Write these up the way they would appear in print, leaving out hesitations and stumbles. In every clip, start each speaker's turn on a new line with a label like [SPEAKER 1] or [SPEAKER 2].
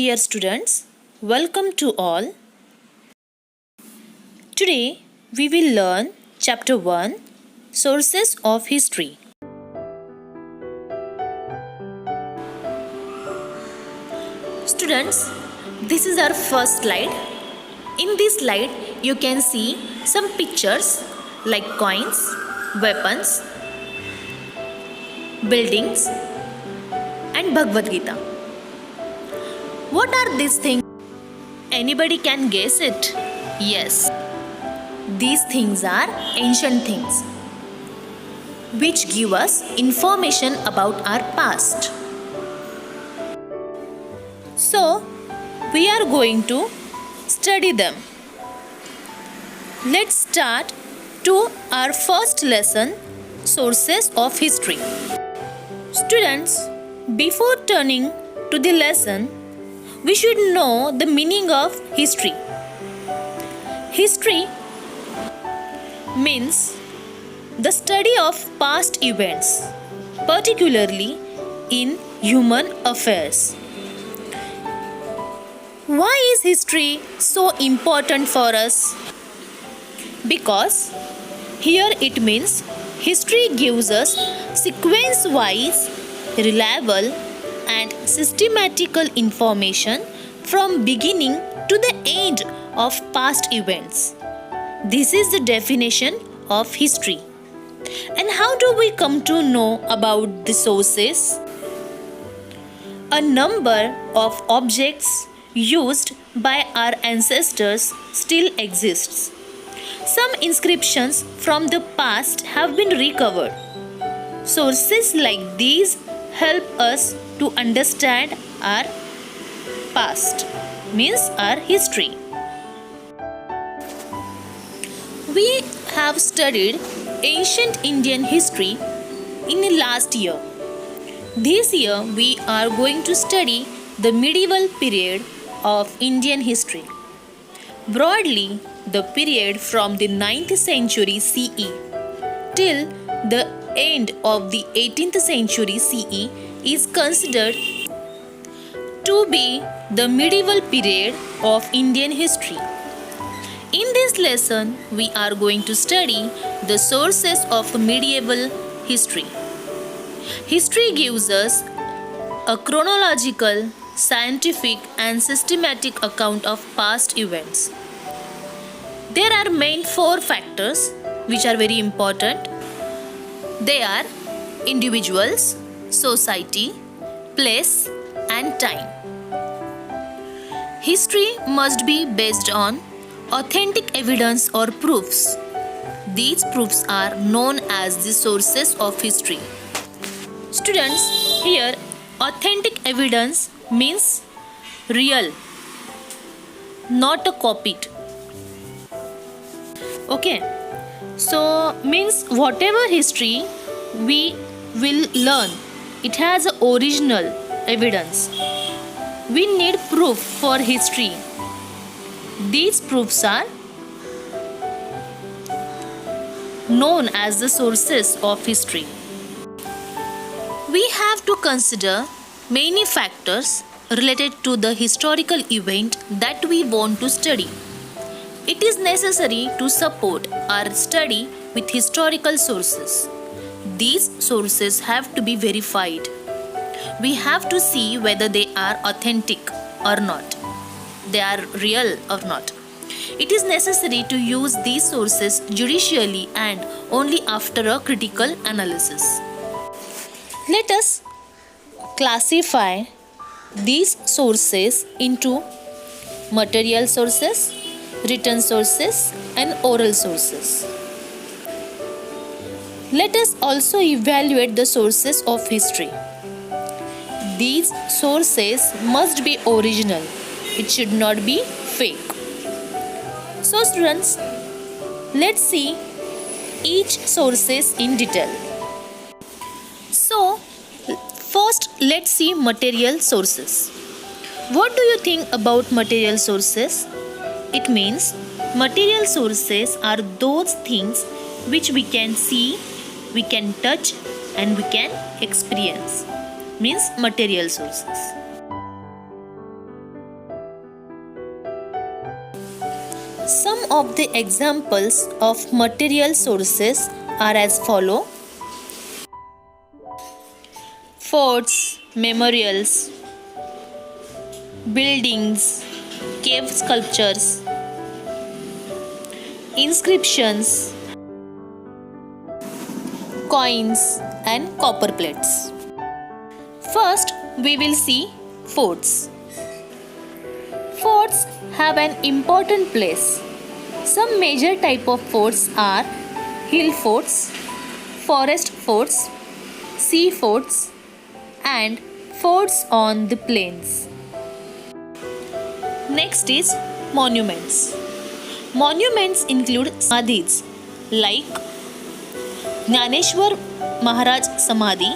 [SPEAKER 1] dear students, welcome to all. Today we will learn Chapter 1 Sources of History. Students, this is our first slide. In this slide, you can see some pictures like coins, weapons, buildings, and Bhagavad Gita. What are these things? Anybody can guess it? Yes. These things are ancient things which give us information about our past. So, we are going to study them. Let's start to our first lesson, Sources of History. Students, before turning to the lesson, we should know the meaning of history. History means the study of past events, particularly in human affairs. Why is history so important for us? Because here it means history gives us sequence-wise, reliable and systematical information from beginning to the end of past events. This is the definition of history. And how do we come to know about the sources? A number of objects used by our ancestors still exists. Some inscriptions from the past have been recovered. Sources like these help us to understand our past, means our history. We have studied ancient Indian history in the last year. This year we are going to study the medieval period of Indian history. Broadly, the period from the 9th century CE till the end of the 18th century CE is considered to be the medieval period of Indian history. In this lesson, we are going to study the sources of medieval history. History gives us a chronological, scientific and systematic account of past events. There are main four factors which are very important. They are individuals, society, place and time. History must be based on authentic evidence or proofs. These proofs are known as the sources of history. Students, here authentic evidence means real, not a copied. Okay, so means whatever history we will learn, it has a original evidence. We need proof for history. These proofs are known as the sources of history. We have to consider many factors related to the historical event that we want to study. It is necessary to support our study with historical sources. These sources have to be verified. We have to see whether they are authentic or not. They are real or not. It is necessary to use these sources judicially and only after a critical analysis. Let us classify these sources into material sources, written sources and oral sources. Let us also evaluate the sources of history. These sources must be original. It should not be fake. So students, let's see each sources in detail. So, first let's see material sources. What do you think about material sources? It means material sources are those things which we can see, we can touch and we can experience. Means material sources. Some of the examples of material sources are as follow: forts, memorials, buildings, cave sculptures, inscriptions, coins, and copper plates. First, we will see forts. Forts have an important place. Some major type of forts are hill forts, forest forts, sea forts, and forts on the plains. Next is monuments. Monuments include samadhis like Jnaneshwar Maharaj Samadhi,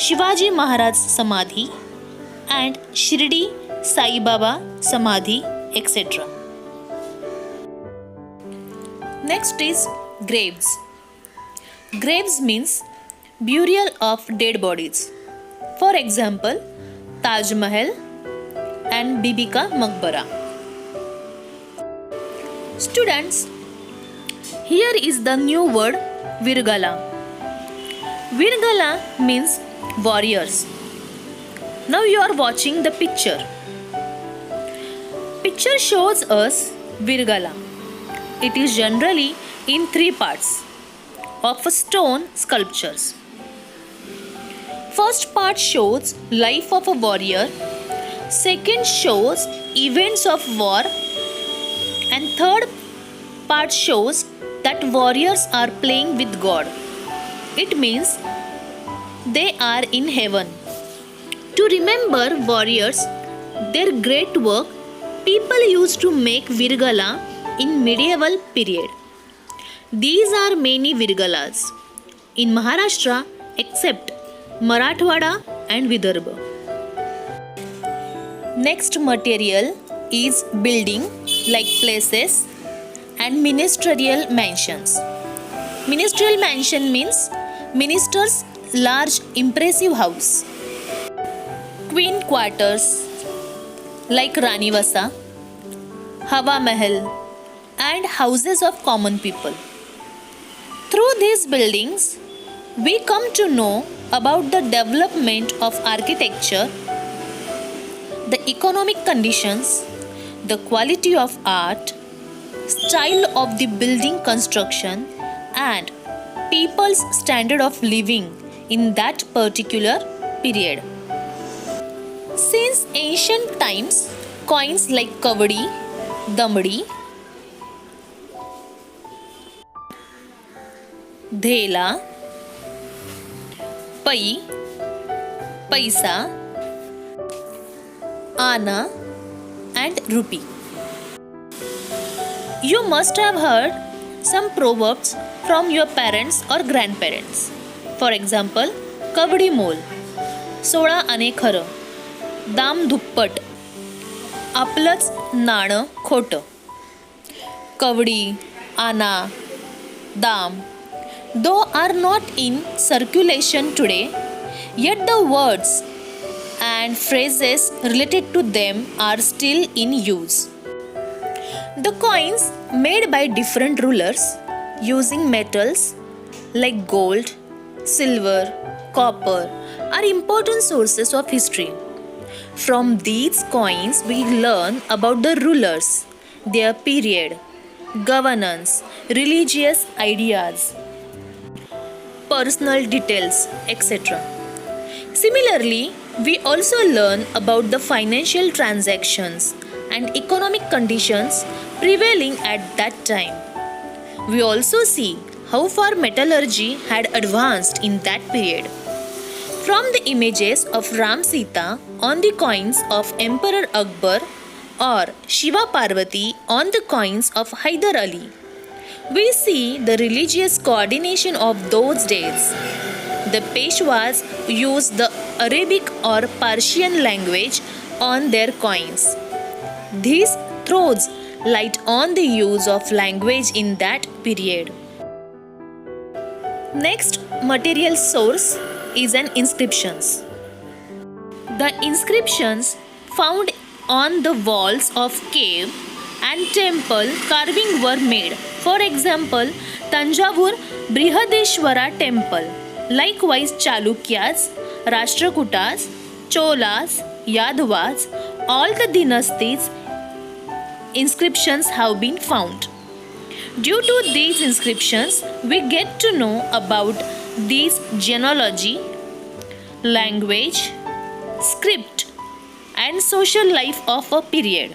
[SPEAKER 1] Shivaji Maharaj Samadhi, and Shirdi Sai Baba Samadhi, etc. Next is graves. Graves means burial of dead bodies. For example, Taj Mahal and Bibi ka Maqbara. Students, here is the new word Virgala. Virgala means warriors. Now you are watching the picture. Picture shows us Virgala. It is generally in three parts of stone sculptures. First part shows life of a warrior. Second shows events of war. And third part shows that warriors are playing with God. It means they are in heaven. To remember warriors, their great work, people used to make Virgala in medieval period. These are many Virgalas in Maharashtra except Marathwada and Vidarbha. Next material is building like places and ministerial mansions. Ministerial mansion means minister's large impressive house. Queen quarters like Ranivasa, Hawa Mahal, and houses of common people. Through these buildings, we come to know about the development of architecture, the economic conditions, the quality of art, style of the building construction, and people's standard of living in that particular period. Since ancient times, coins like Kavadi, Damdi, Dhela, Pai, Paisa, Ana, and Rupee. You must have heard some proverbs from your parents or grandparents. For example, Kavadi मोल, 16 आणे खरं, दाम दुप्पट, आपलंच नाणं खोटं. Kavadi, Ana, Dam, though are not in circulation today, yet the words and phrases related to them are still in use. The coins made by different rulers using metals like gold, silver, copper are important sources of history. From these coins we learn about the rulers, their period, governance, religious ideas, personal details, etc. Similarly, we also learn about the financial transactions and economic conditions prevailing at that time. We also see how far metallurgy had advanced in that period. From the images of Ram Sita on the coins of Emperor Akbar or Shiva Parvati on the coins of Hyder Ali, we see the religious coordination of those days. The Peshwas used the Arabic or Persian language on their coins. This throws light on the use of language in that period. Next material source is an inscriptions. The inscriptions found on the walls of cave and temple carving were made. For example, Tanjavur Brihadeshwara temple. Likewise, Chalukyas, Rashtrakutas, Cholas, Yadavas, all the dynasties inscriptions have been found. Due to these inscriptions, we get to know about this genealogy, language, script, and social life of a period.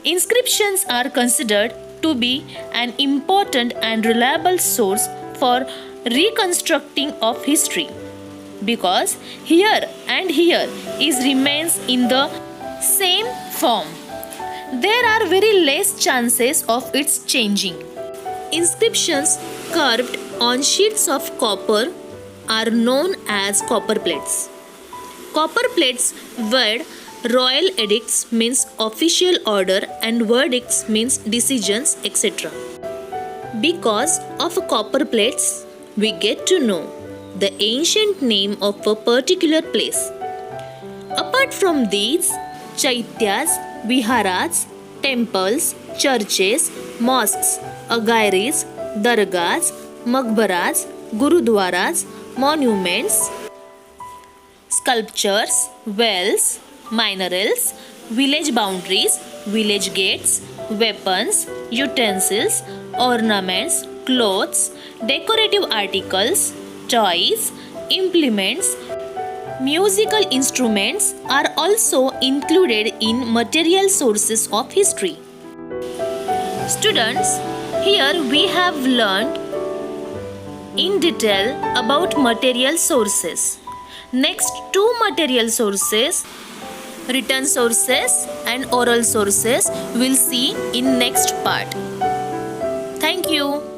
[SPEAKER 1] Inscriptions are considered to be an important and reliable source for reconstructing of history because here and here is remains in the same form. There are very less chances of its changing. Inscriptions carved on sheets of copper are known as copper plates. Copper plates word royal edicts means official order and verdicts means decisions, etc. Because of copper plates, we get to know the ancient name of a particular place. Apart from these, chaityas, viharas, temples, churches, mosques, agairis, dargahs, maqbaras, gurudwaras, monuments, sculptures, wells, minerals, village boundaries, village gates, weapons, utensils, ornaments, clothes, decorative articles, toys, implements, musical instruments are also included in material sources of history. Students, here we have learned in detail about material sources. Next, two material sources, written sources and oral sources, we'll see in next part. Thank you.